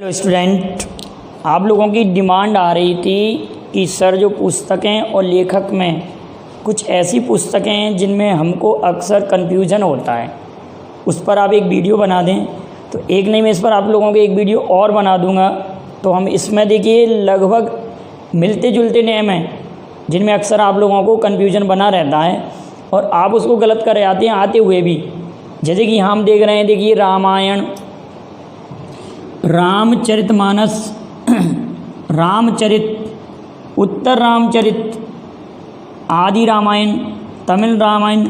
Hello student, आप लोगों की डिमांड आ रही थी कि सर जो पुस्तकें और लेखक में कुछ ऐसी पुस्तकें हैं जिनमें हमको अक्सर कन्फ्यूजन होता है, उस पर आप एक वीडियो बना दें। तो एक नहीं, मैं इस पर आप लोगों के एक वीडियो और बना दूंगा। तो हम इसमें देखिए लगभग मिलते जुलते नेम हैं जिनमें अक्सर आप लोगों को कन्फ्यूजन बना रहता है और आप उसको गलत कर जाते हैं आते हुए भी। जैसे कि हम देख रहे हैं, देखिए रामायण, रामचरितमानस, रामचरित, उत्तर रामचरित, आदि रामायण, तमिल रामायण,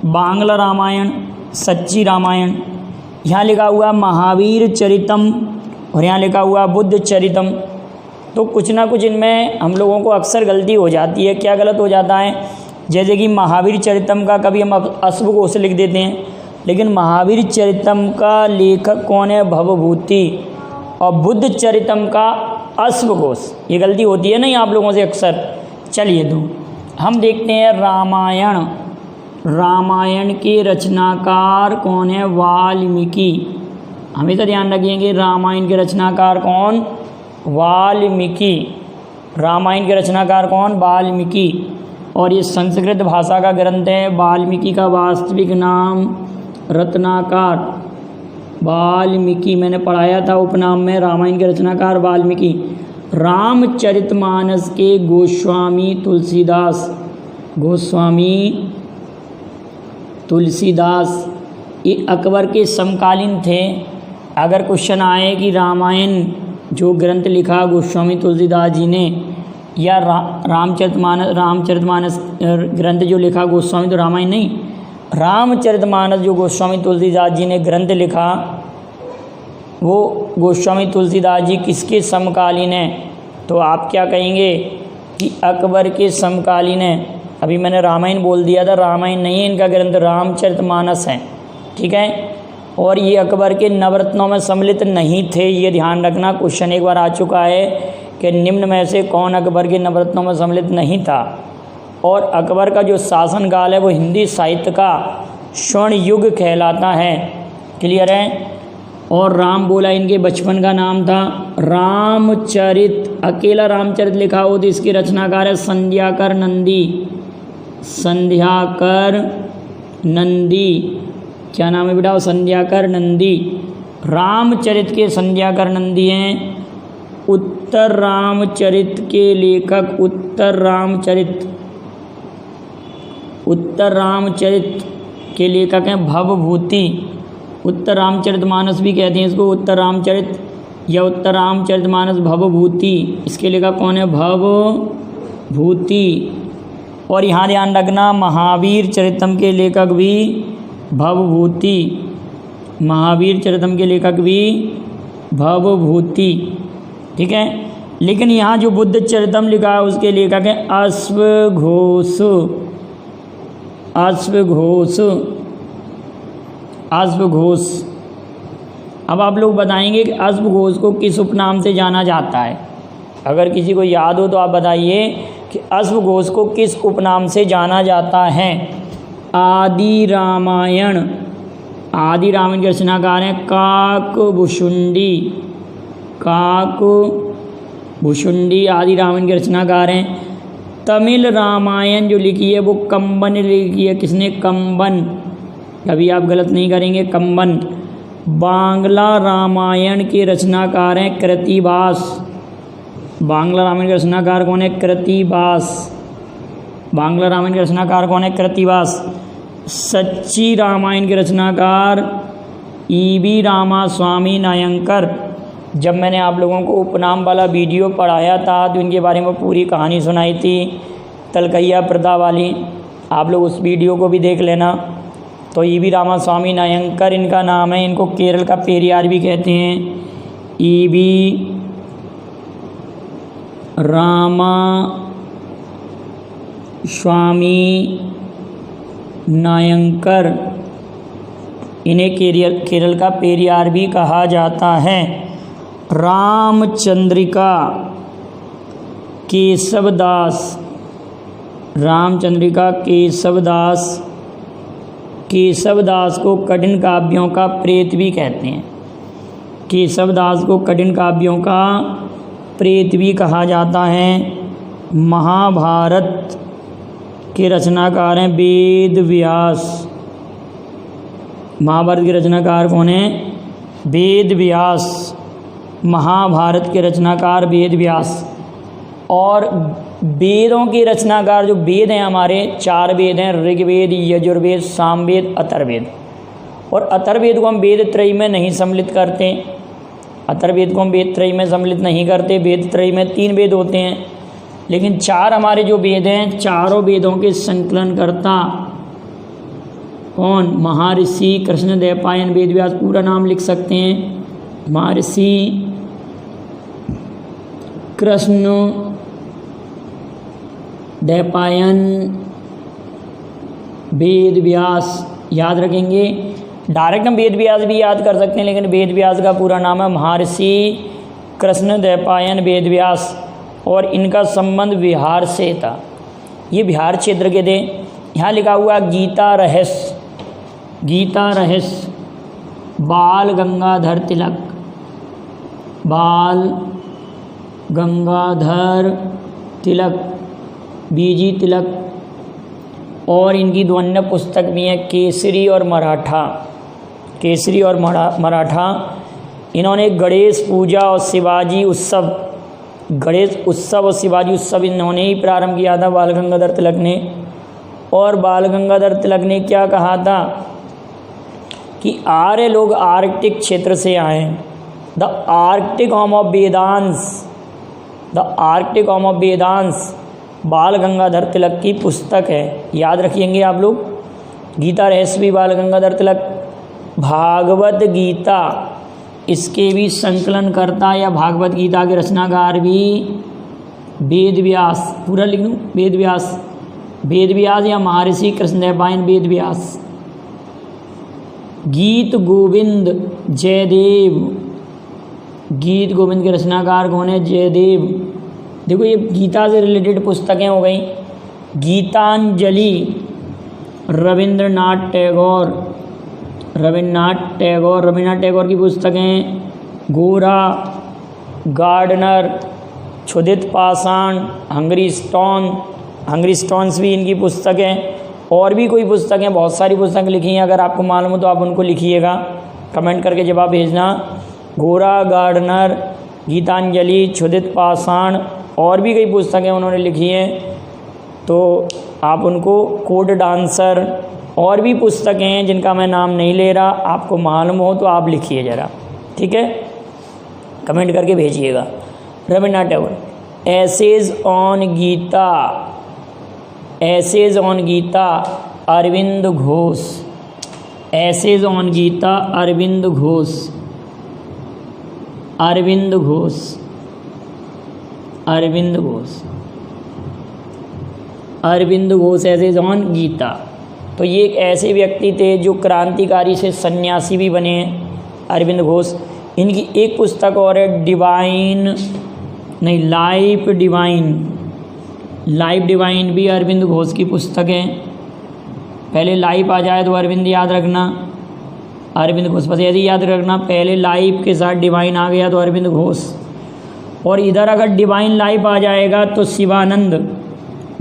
बांग्ला रामायण, सच्ची रामायण। यहाँ लिखा हुआ महावीर चरितम और यहाँ लिखा हुआ बुद्ध चरितम। तो कुछ ना कुछ इनमें हम लोगों को अक्सर गलती हो जाती है। क्या गलत हो जाता है? जैसे कि महावीर चरितम का कभी हम अश्वघोष लिख देते हैं, लेकिन महावीर चरितम का लेखक कौन है? भवभूति। और बुद्ध चरितम का अश्वघोष। ये गलती होती है नहीं आप लोगों से अक्सर। चलिए तो हम देखते हैं रामायण। रामायण के रचनाकार कौन है? वाल्मीकि। हमेशा ध्यान रखिएगा, रामायण के रचनाकार कौन? वाल्मीकि। रामायण के रचनाकार कौन? वाल्मीकि। और ये संस्कृत भाषा का ग्रंथ है। वाल्मीकि का वास्तविक नाम रत्नाकर वाल्मीकि, मैंने पढ़ाया था उपनाम में। रामायण के रचनाकार वाल्मीकि। रामचरितमानस के गोस्वामी तुलसीदास। गोस्वामी तुलसीदास ये अकबर के समकालीन थे। अगर क्वेश्चन आए कि रामायण जो ग्रंथ लिखा गोस्वामी तुलसीदास जी ने, या रामचरितमानस ग्रंथ जो लिखा गोस्वामी, तो रामायण नहीं, रामचरितमानस जो गोस्वामी तुलसीदास जी ने ग्रंथ लिखा, वो गोस्वामी तुलसीदास जी किसके समकालीन हैं? तो आप क्या कहेंगे कि अकबर के समकालीन हैं। अभी मैंने रामायण बोल दिया था, रामायण नहीं है इनका ग्रंथ, रामचरितमानस है, ठीक है। और ये अकबर के नवरत्नों में सम्मिलित नहीं थे, ये ध्यान रखना। क्वेश्चन एक बार आ चुका है कि निम्न में से कौन अकबर के नवरत्नों में सम्मिलित नहीं था। और अकबर का जो शासनकाल है वो हिंदी साहित्य का स्वर्ण युग कहलाता है। क्लियर है? और राम बोला इनके बचपन का नाम था रामचरित। अकेला रामचरित लिखा हो तो इसके रचनाकार है संध्याकर नंदी। संध्याकर नंदी, क्या नाम है बेटा? संध्याकर नंदी। रामचरित के संध्याकर नंदी हैं। उत्तर रामचरित के लेखक उत्तर रामचरित के लेखक हैं भवभूति। उत्तर रामचरितमानस भी कहते हैं इसको, उत्तर रामचरित या उत्तर रामचरितमानस भवभूति। इसके लेखक कौन है? भवभूति। और यहाँ ध्यान रखना, महावीर चरितम के लेखक भी भवभूति। महावीर चरितम के लेखक भी भवभूति, ठीक है। लेकिन यहाँ जो बुद्ध चरितम लिखा है उसके लेखक हैं अश्वघोष। अश्वघोष। अब आप लोग बताएंगे कि अश्वघोष को किस उपनाम से जाना जाता है। अगर किसी को याद हो तो आप बताइए कि अश्वघोष को किस उपनाम से जाना जाता है। आदि रामायण। आदि रामायण के रचनाकार हैं काकभूषुंडी। काकभूषुंडी आदि रामायण के रचनाकार हैं। तमिल रामायण जो लिखी है वो कंबन ने लिखी है। किसने? कंबन। कभी आप गलत नहीं करेंगे, कंबन। बांग्ला रामायण के रचनाकार हैं कृतिवास। बांग्ला रामायण के रचनाकार कौन है? कृतिवास। बांग्ला रामायण के रचनाकार कौन है? कृतिवास। सच्ची रामायण के रचनाकार ईवी रामास्वामी नायंकर। जब मैंने आप लोगों को उपनाम वाला वीडियो पढ़ाया था तो इनके बारे में पूरी कहानी सुनाई थी, तलकैया प्रथा वाली। आप लोग उस वीडियो को भी देख लेना। तो ईवी रामास्वामी नायंकर इनका नाम है। इनको केरल का पेरियार भी कहते हैं। ईवी रामास्वामी नायंकर, इन्हें केरल का पेरियार भी कहा जाता है। रामचंद्रिका केशवदास। रामचंद्रिका केशवदास को कठिन काव्यों का प्रेत भी कहते हैं। केशवदास को कठिन काव्यों का प्रेत भी कहा जाता है। महाभारत के रचनाकार हैं वेद व्यास। महाभारत के रचनाकार कौन है? वेद व्यास। महाभारत के रचनाकार वेद व्यास। और वेदों के रचनाकार जो वेद हैं हमारे 4 वेद हैं, ऋग्वेद, यजुर्वेद, सामवेद, अथर्ववेद। और अथर्ववेद को हम वेद त्रयी में नहीं सम्मिलित करते। अथर्ववेद को हम वेद त्रयी में सम्मिलित नहीं करते। वेद त्रयी में 3 वेद होते हैं, लेकिन 4 हमारे जो वेद हैं, चारों वेदों के संकलनकर्ता कौन? महर्षि कृष्णद्वैपायन वेदव्यास। पूरा नाम लिख सकते हैं, महर्षि कृष्ण द्वैपायन वेद व्यास। याद रखेंगे। डायरेक्ट हम वेद व्यास भी याद कर सकते हैं, लेकिन वेद व्यास का पूरा नाम है महर्षि कृष्ण द्वैपायन वेद व्यास। और इनका संबंध बिहार से था। ये बिहार क्षेत्र के थे। यहाँ लिखा हुआ गीता रहस्य। गीता रहस्य बाल गंगाधर तिलक। बाल गंगाधर तिलक, बीजी तिलक। और इनकी 2 अन्य पुस्तक भी हैं, केसरी और मराठा। केसरी और मराठा। इन्होंने गणेश पूजा और शिवाजी उत्सव, गणेश उत्सव और शिवाजी उत्सव इन्होंने ही प्रारंभ किया था, बाल गंगाधर तिलक ने। और बाल गंगाधर तिलक ने क्या कहा था कि आर्य लोग आर्कटिक क्षेत्र से आए। The Arctic home of Vedas, the Arctic home of Vedas Bal Gangadhar तिलक की पुस्तक है। याद रखिएंगे आप लोग। गीता रहस्य भी बाल गंगाधर तिलक। भागवत गीता, इसके भी संकलनकर्ता या भागवत गीता के रचनाकार भी वेद व्यास। पूरा लिख दूँ, वेद व्यास। वेद व्यास या महर्षि कृष्णद्वैपायन वेद व्यास। गीत गोविंद जयदेव। गीत गोविंद के रचनाकार कौन है? जयदेव। देखो ये गीता से रिलेटेड पुस्तकें हो गई। गीतांजलि रविंद्रनाथ टैगोर। रविन्द्रनाथ टैगोर की पुस्तकें। गोरा, गार्डनर, क्षुधित पाषाण, हंगरी स्टोन्स भी इनकी पुस्तकें। और भी कोई पुस्तकें, बहुत सारी पुस्तकें लिखी हैं। अगर आपको मालूम हो तो आप उनको लिखिएगा, कमेंट करके जवाब भेजना। गोरा, गार्डनर, गीतांजलि, क्षुधित पाषाण, और भी कई पुस्तकें उन्होंने लिखी हैं, तो आप उनको, कोड डांसर, और भी पुस्तकें हैं जिनका मैं नाम नहीं ले रहा, आपको मालूम हो तो आप लिखिए ज़रा, ठीक है, कमेंट करके भेजिएगा। Rabindranath Tagore, essays on Gita, essays on Gita Aurobindo Ghosh. Essays on Gita Aurobindo Ghosh. Aurobindo Ghosh, Aurobindo Ghosh, Aurobindo Ghosh essays on Gita. तो ये एक ऐसे व्यक्ति थे जो क्रांतिकारी से सन्यासी भी बने हैं, अरविंद घोष। इनकी एक पुस्तक और है, डिवाइन नहीं, लाइफ डिवाइन। लाइफ डिवाइन भी अरविंद घोष की पुस्तक है। पहले लाइफ आ जाए तो अरविंद याद रखना, अरविंद घोष बस ऐसे याद रखना। पहले लाइफ के साथ डिवाइन आ गया तो अरविंद घोष, और इधर अगर डिवाइन लाइफ आ जाएगा तो शिवानंद।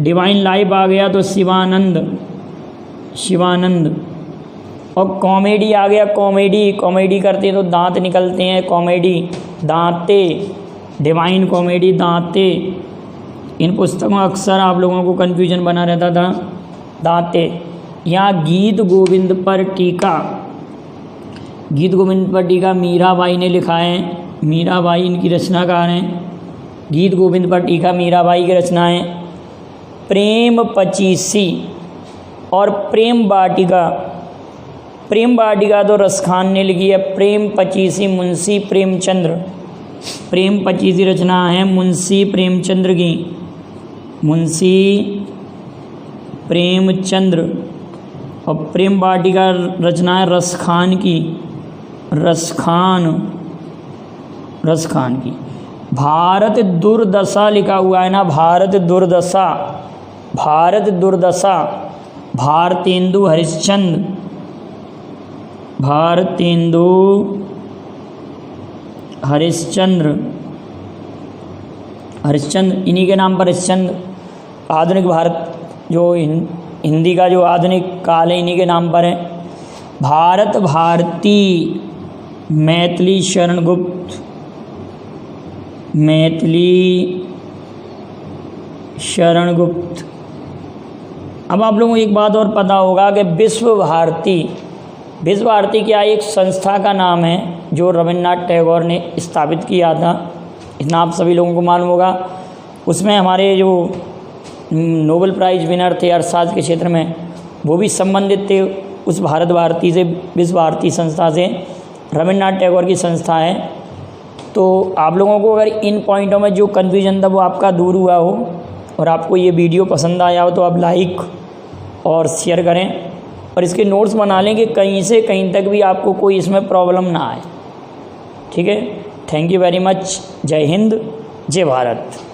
डिवाइन लाइफ आ गया तो शिवानंद, शिवानंद। और कॉमेडी आ गया, कॉमेडी, कॉमेडी करते हैं तो दांत निकलते हैं, कॉमेडी, दांते, डिवाइन कॉमेडी, दांते। इन पुस्तकों में अक्सर आप लोगों को कन्फ्यूजन बना रहता था, दांते। यहाँ गीत गोविंद पर टीका, गीत गोविंद पर टीका मीराबाई ने लिखा है। मीराबाई इनकी रचनाकार हैं। गीत गोविंद पर टीका मीराबाई की रचना है। प्रेम पचीसी और प्रेम वाटिका, प्रेम वाटिका तो रसखान ने लिखी है। प्रेम पचीसी मुंशी प्रेमचंद्र, प्रेम पचीसी रचना है मुंशी प्रेमचंद्र की, मुंशी प्रेमचंद्र। और प्रेम वाटिका रचना है रसखान की, रसखान, रसखान की। भारत दुर्दशा लिखा हुआ है ना, भारत दुर्दशा, भारत दुर्दशा, भारतेंदु हरिश्चंद्र, भारतेंदु हरिश्चंद्र इन्हीं के नाम पर हरिश्चंद्र। आधुनिक भारत जो हिंदी का जो आधुनिक काल है इन्हीं के नाम पर है। भारत भारती मैथिली शरण गुप्त अब आप लोगों को एक बात और पता होगा कि विश्व भारती क्या एक संस्था का नाम है जो रविन्द्रनाथ टैगोर ने स्थापित किया था, इतना आप सभी लोगों को मालूम होगा। उसमें हमारे जो नोबेल प्राइज़ विनर थे अर्थशास्त्र के क्षेत्र में वो भी संबंधित थे उस भारत भारती से, विश्व भारती संस्था से। रविन्द्रनाथ टैगोर की संस्था है। तो आप लोगों को अगर इन पॉइंटों में जो कन्फ्यूजन था वो आपका दूर हुआ हो और आपको ये वीडियो पसंद आया हो तो आप लाइक और शेयर करें और इसके नोट्स बना लें कि कहीं से कहीं तक भी आपको कोई इसमें प्रॉब्लम ना आए। ठीक है, थैंक यू वेरी मच। जय हिंद, जय भारत।